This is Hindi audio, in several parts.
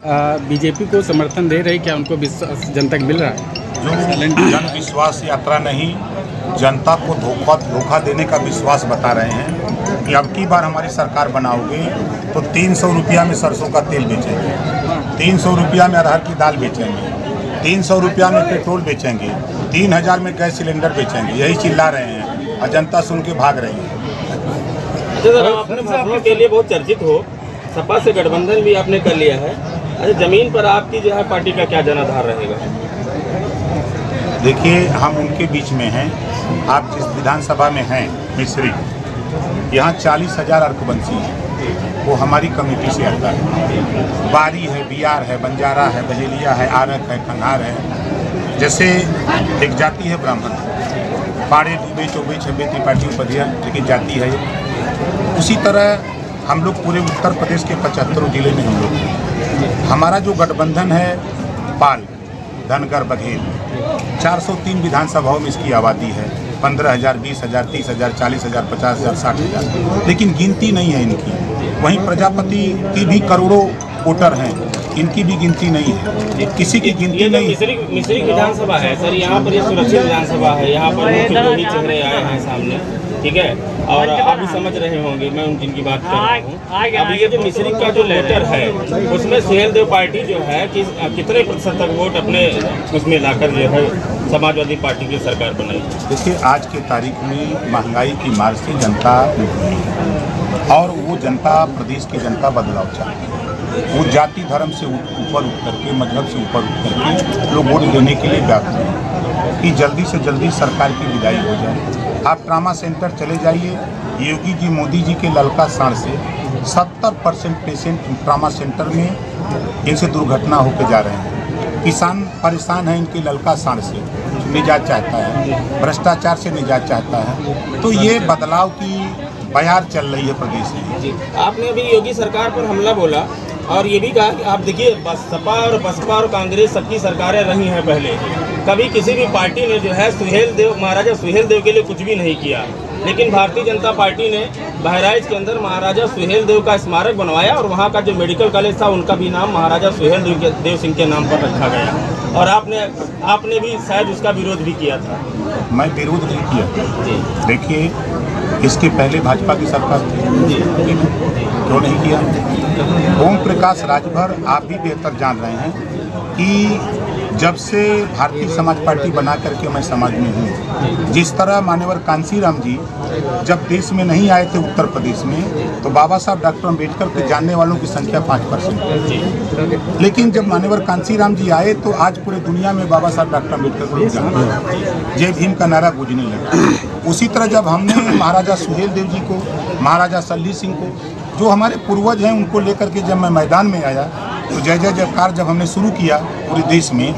बीजेपी को समर्थन दे रही, क्या उनको विश्वास जनता को मिल रहा है? जो जन विश्वास यात्रा नहीं, जनता को धोखा देने का विश्वास बता रहे हैं कि अब की बार हमारी सरकार बनाओगे तो 300 रुपया में सरसों का तेल बेचेंगे, 300 रुपया में अरहर की दाल बेचेंगे, 300 रुपया में पेट्रोल बेचेंगे, 3000 में गैस सिलेंडर बेचेंगे। यही चिल्ला रहे हैं और जनता सुन के भाग रही है। अपने भाषणों के लिए बहुत चर्चित हो, सपा से गठबंधन भी आपने कर लिया है। अच्छा, जमीन पर आपकी जो है पार्टी का क्या जनाधार रहेगा? देखिए, हम उनके बीच में हैं। आप जिस विधानसभा में हैं मिश्री, यहाँ 40,000 अर्कवंशी हैं, वो हमारी कमेटी से आता है। बारी है, बियार है, बंजारा है, बहेलिया है, आरक है, कंघार है। जैसे एक जाति है ब्राह्मण, पाड़े, दुबे, चौबे, छब्बे, त्रिपाठी, उपधिया, लेकिन जाति है। उसी तरह हम लोग पूरे उत्तर प्रदेश के 75 जिले में हम लोग हैं। हमारा जो गठबंधन है पाल, धनगर, बघेल, 403 विधानसभाओं में इसकी आबादी है। 15,000, 20,000, 30,000, 40,000, 50,000, 60,000, लेकिन गिनती नहीं है इनकी। वहीं प्रजापति की भी करोड़ों वोटर हैं, इनकी भी गिनती नहीं है, किसी की गिनती नहीं। मिश्रिक विधानसभा है सर, यहाँ पर ये सुरक्षित विधानसभा है, यहाँ पर मुख्य चेहरे आए हैं सामने, ठीक है, और आप भी समझ रहे होंगे मैं जिनकी बात कर रहा हूँ। अब ये जो मिश्रिक का जो लेटर है उसमें सुहेलदेव पार्टी जो है कि कितने प्रतिशत तक वोट अपने उसमें लाकर जो है समाजवादी पार्टी की सरकार बनाई? देखिए, आज के तारीख में महंगाई की मार से जनता लूट रही है और वो जनता, प्रदेश की जनता बदलाव चाहती है। वो जाति धर्म से ऊपर उठ करके, मजहब से ऊपर उठ करके लोग वोट देने के लिए व्याकुल हैं कि जल्दी से जल्दी सरकार की विदाई हो जाए। आप ट्रामा सेंटर चले जाइए, योगी जी, मोदी जी के ललका साण से 70% पेशेंट ट्रामा सेंटर में इनसे दुर्घटना होकर जा रहे हैं। किसान परेशान है इनके ललका साण से, निजात चाहता है, भ्रष्टाचार से निजात चाहता है। तो ये बदलाव की बयार चल रही है प्रदेश में। आपने अभी योगी सरकार पर हमला बोला और ये भी कहा कि आप देखिए, सपा और बसपा और कांग्रेस सबकी सरकारें रही हैं पहले, कभी किसी भी पार्टी ने जो है सुहेलदेव, महाराजा सुहेलदेव के लिए कुछ भी नहीं किया। लेकिन भारतीय जनता पार्टी ने बहराइच के अंदर महाराजा सुहेलदेव का स्मारक बनवाया और वहाँ का जो मेडिकल कॉलेज था उनका भी नाम महाराजा सुहेलदेव सिंह के नाम पर रखा गया। और आपने भी शायद उसका विरोध भी किया था। मैं विरोध नहीं किया। देखिए, इसके पहले भाजपा की सरकार थी, क्यों नहीं किया? ओम प्रकाश राजभर, आप भी बेहतर जान रहे हैं कि जब से भारतीय समाज पार्टी बना करके मैं समाज में हूँ, जिस तरह मान्यवर कांसीराम जी जब देश में नहीं आए थे उत्तर प्रदेश में, तो बाबा साहब डॉक्टर अम्बेडकर के जानने वालों की संख्या 5%। लेकिन जब मान्यवर कांसीराम जी आए तो आज पूरे दुनिया में बाबा साहब डॉक्टर अम्बेडकर को जानते हैं, जय भीम का नारा गूंजने लगा। उसी तरह जब हमने महाराजा सुहेलदेव जी को, महाराजा सल्ली सिंह को, जो हमारे पूर्वज हैं, उनको लेकर के जब मैं मैदान में आया तो जय जय जयकार जब हमने शुरू किया पूरे देश में,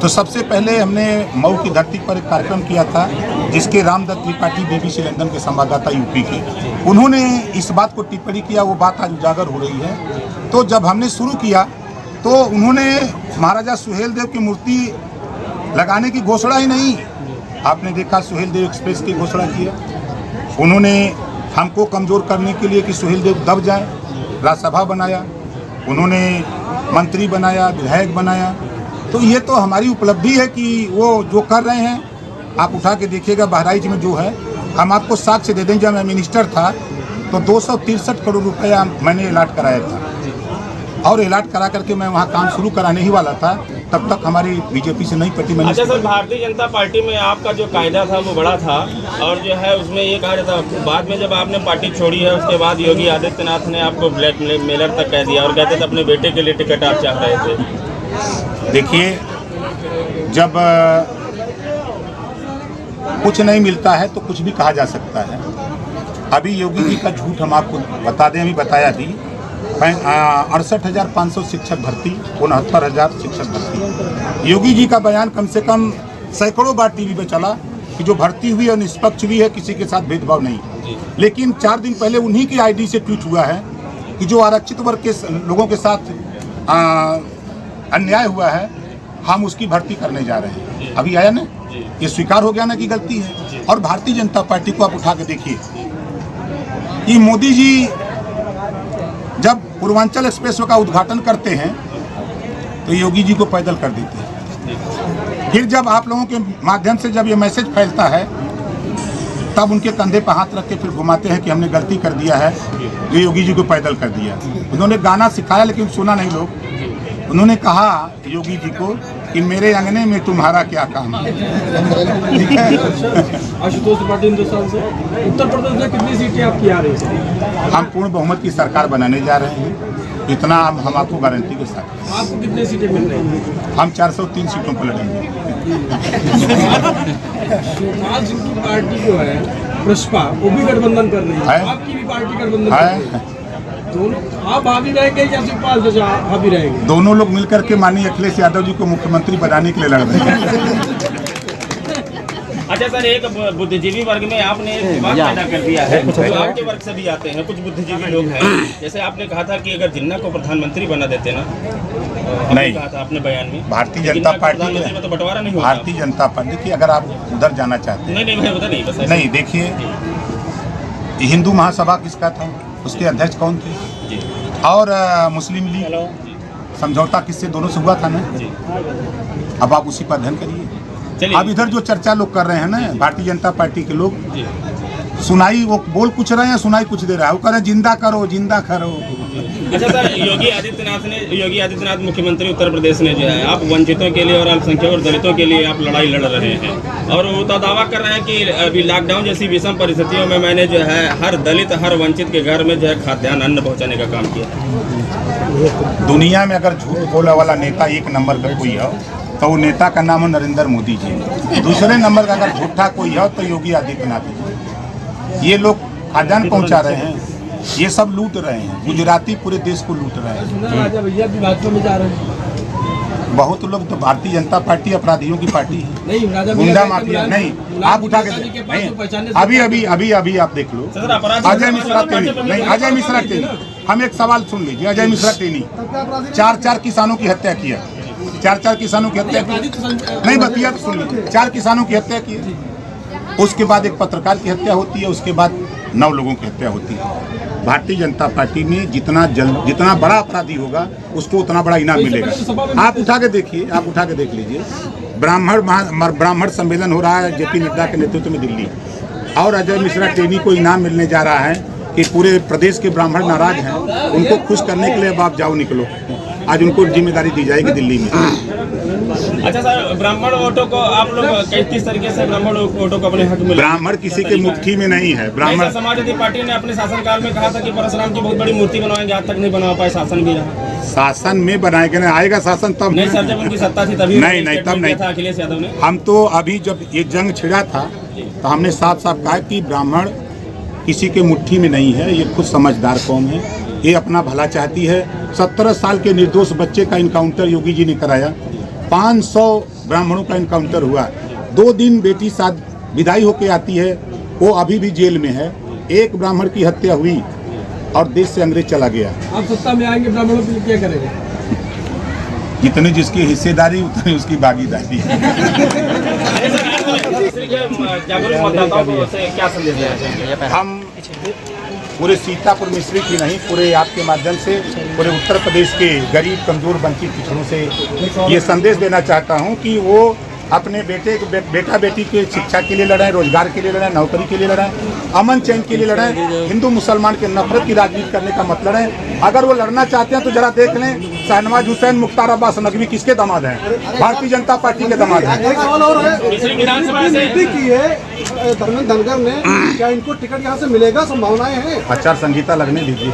तो सबसे पहले हमने मऊ की धरती पर एक कार्यक्रम किया था जिसके रामदत्त त्रिपाठी BBC लंदन के संवाददाता यूपी के, उन्होंने इस बात को टिप्पणी किया, वो बात आज उजागर हो रही है। तो जब हमने शुरू किया तो उन्होंने महाराजा सुहेलदेव की मूर्ति लगाने की घोषणा ही नहीं, आपने देखा सुहेलदेव एक्सप्रेस की घोषणा की है। उन्होंने हमको कमज़ोर करने के लिए कि सुहेलदेव दब जाए, राज्यसभा बनाया, उन्होंने मंत्री बनाया, विधायक बनाया। तो ये तो हमारी उपलब्धि है कि वो जो कर रहे हैं, आप उठा के देखिएगा बहराइच में जो है, हम आपको साक्ष्य दे दें। जब मैं मिनिस्टर था तो 263 करोड़ रुपया मैंने अलाट कराया था और अलाट करा करके मैं वहाँ काम शुरू कराने ही वाला था, तब तक हमारी बीजेपी से नहीं पटी। मैंने अच्छा सर, भारतीय जनता पार्टी में आपका जो कायदा था वो बड़ा था और जो है उसमें ये कहा जाता, बाद में जब आपने पार्टी छोड़ी है उसके बाद योगी आदित्यनाथ ने आपको ब्लैकमेलर तक कह दिया और कहते थे अपने बेटे के लिए टिकट आप चाह रहे थे। देखिए, जब कुछ नहीं मिलता है तो कुछ भी कहा जा सकता है। अभी योगी जी का झूठ हम आपको बता दें, अभी बताया भी, 68,500 शिक्षक भर्ती, 69,000 शिक्षक भर्ती। योगी जी का बयान कम से कम सैकड़ों बार टीवी पे चला कि जो भर्ती हुई है निष्पक्ष भी है, किसी के साथ भेदभाव नहीं। लेकिन 4 दिन पहले उन्हीं की ID से ट्वीट हुआ है कि जो आरक्षित वर्ग के लोगों के साथ अन्याय हुआ है, हम उसकी भर्ती करने जा रहे हैं। अभी आया ना, ये स्वीकार हो गया ना कि गलती है। और भारतीय जनता पार्टी को आप उठा के देखिए, ये मोदी जी जब पूर्वांचल एक्सप्रेस का उद्घाटन करते हैं तो योगी जी को पैदल कर देते हैं। फिर जब आप लोगों के माध्यम से जब ये मैसेज फैलता है तब उनके कंधे पर हाथ रख के फिर घुमाते हैं कि हमने गलती कर दिया है, ये योगी जी को पैदल कर दिया। उन्होंने गाना सिखाया लेकिन सुना नहीं लोग। उन्होंने कहा योगी जी को कि मेरे अंगने में तुम्हारा क्या काम है। आशुतोष त्रिपाठी हिंदुस्तान से। उत्तर प्रदेश में कितनी सीटें आपकी आ रही हैं? हम पूर्ण बहुमत की सरकार बनाने जा रहे हैं, इतना हम आपको गारंटी के साथ। आपको कितनी सीटें मिल रही हैं? हम 403 सीटों पर लड़ेंगे। शिवपाल सिंह की पार्टी जो है प्रसपा, वो भी गठबंधन कर रही है, आपकी भी पार्टी गठबंधन कर रही है। दोनों आप हावी रहेंगे या शिवपाल से हावी रहेंगे? दोनों लोग मिलकर के माननीय अखिलेश यादव जी को मुख्यमंत्री बनाने के लिए लड़ रहे हैं। अच्छा सर, एक बुद्धिजीवी वर्ग में आपने विवाद पैदा कर दिया है, जो आपके वर्ग से भी आते हैं, कुछ बुद्धिजीवी लोग हैं। जैसे आपने कहा था कि अगर जिन्ना को प्रधानमंत्री बना देते ना, नहीं कहा था आपने बयान में, भारतीय जनता पार्टी में तो बंटवारा नहीं होता। भारतीय जनता पार्टी की अगर आप उधर जाना चाहते हैं, नहीं मैं पता नहीं, बस नहीं देखिए, हिंदू महासभा किसका था, उसके अध्यक्ष कौन थे, और मुस्लिम लीग समझौता किससे, दोनों से हुआ था ना। अब आप उसी पर अध्ययन करिए। अब इधर जो चर्चा लोग कर रहे हैं ना, भारतीय जनता पार्टी के लोग, सुनाई वो बोल कुछ रहे हैं, सुनाई कुछ दे रहा है, वो कह रहे हैं जिंदा करो जिंदा करो। अच्छा सर, योगी आदित्यनाथ मुख्यमंत्री उत्तर प्रदेश ने जो है, आप वंचितों के लिए और अल्पसंख्यक और दलितों के लिए आप लड़ाई लड़ रहे हैं, और वो तो दावा कर रहे हैं कि अभी लॉकडाउन जैसी विषम परिस्थितियों में मैंने जो है हर दलित हर वंचित के घर में जो है खाद्यान्न अन्न पहुँचाने का काम किया। दुनिया में अगर झूठ बोलने वाला नेता एक नंबर का कोई हो तो वो नेता का नाम है नरेंद्र मोदी जी। दूसरे नंबर का अगर झूठा कोई हो तो योगी आदित्यनाथ जी। ये लोग खाद्यान्न पहुंचा रहे हैं, ये सब लूट रहे हैं, गुजराती पूरे देश को लूट रहे हैं। राजा भैया भी भाजपा में जा रहे हैं। बहुत लोग तो भारतीय जनता पार्टी अपराधियों की पार्टी है, नहीं राजा गुंडा माफिया नहीं। आप उठा के नहीं, अभी आप देख लो, अजय मिश्रा टेनी नहीं, अजय मिश्रा टेनी, हम एक सवाल सुन लीजिए, अजय मिश्रा टेनी 4 किसानों की हत्या किया, 4 किसानों की हत्या की, नहीं बतिया तो सुन लीजिए, 4 किसानों की हत्या की, उसके बाद एक पत्रकार की हत्या होती है, उसके बाद 9 लोगों की हत्या होती है। भारतीय जनता पार्टी में जितना बड़ा अपराधी होगा उसको उतना बड़ा इनाम मिलेगा। आप उठा के देखिए, आप उठा के देख लीजिए, ब्राह्मण सम्मेलन हो रहा है जेपी नड्डा के नेतृत्व में दिल्ली, और अजय मिश्रा टेनी को इनाम मिलने जा रहा है कि पूरे प्रदेश के ब्राह्मण नाराज हैं, उनको खुश करने के लिए अब आप जाओ निकलो, आज उनको जिम्मेदारी दी जाएगी दिल्ली में। अच्छा सर, ब्राह्मण वोटों को आप लोग किस तरीके से ब्राह्मण वोटों को अपने हक में? ब्राह्मण किसी के मुट्ठी में नहीं है। ब्राह्मण समाजवादी पार्टी ने अपने शासनकाल में कहा था कि परशुराम की बहुत बड़ी मूर्ति बनवाएंगे, आज तक नहीं बना पाए, शासन भी रहा। शासन में बनाएंगे ना, आएगा शासन तब नहीं सर, जब उनकी सत्ता थी तभी नहीं तब नहीं था अखिलेश यादव ने। हम तो अभी जब ये जंग छिड़ा था तो हमने साफ साफ कहा कि ब्राह्मण किसी के मुट्ठी में नहीं है, ये खुद समझदार कौम है, ये अपना भला चाहती है। 17 साल के निर्दोष बच्चे का इनकाउंटर योगी जी ने कराया, 500 ब्राह्मणों का इनकाउंटर हुआ, 2 दिन बेटी साथ विदाई होके आती है, वो अभी भी जेल में है। एक ब्राह्मण की हत्या हुई और देश से अंग्रेज चला गया। आप सत्ता में आएंगे, ब्राह्मणों के लिए क्या करेंगे? जितनी जिसकी हिस्सेदारी उतनी उसकी भागीदारी। हम पूरे सीतापुर मिश्री की नहीं, पूरे आपके माध्यम से पूरे उत्तर प्रदेश के गरीब कमजोर वंचित पिछड़ों से ये संदेश देना चाहता हूं कि वो अपने बेटा बेटी के शिक्षा के लिए लड़ाएं, रोजगार के लिए लड़ाएं, नौकरी के लिए लड़ाएं, अमन चैन के लिए लड़ाएं, हिंदू मुसलमान के नफरत की राजनीति करने का मत लड़ें। अगर वो लड़ना चाहते हैं तो जरा देख लें, शहनवाज हुसैन, मुख्तार अब्बास नकवी किसके दामाद हैं? भारतीय जनता पार्टी के दामाद हैं। धनगर ने क्या इनको टिकट यहाँ से मिलेगा, संभावनाएं हैं? आचार संहिता लगने दीजिए।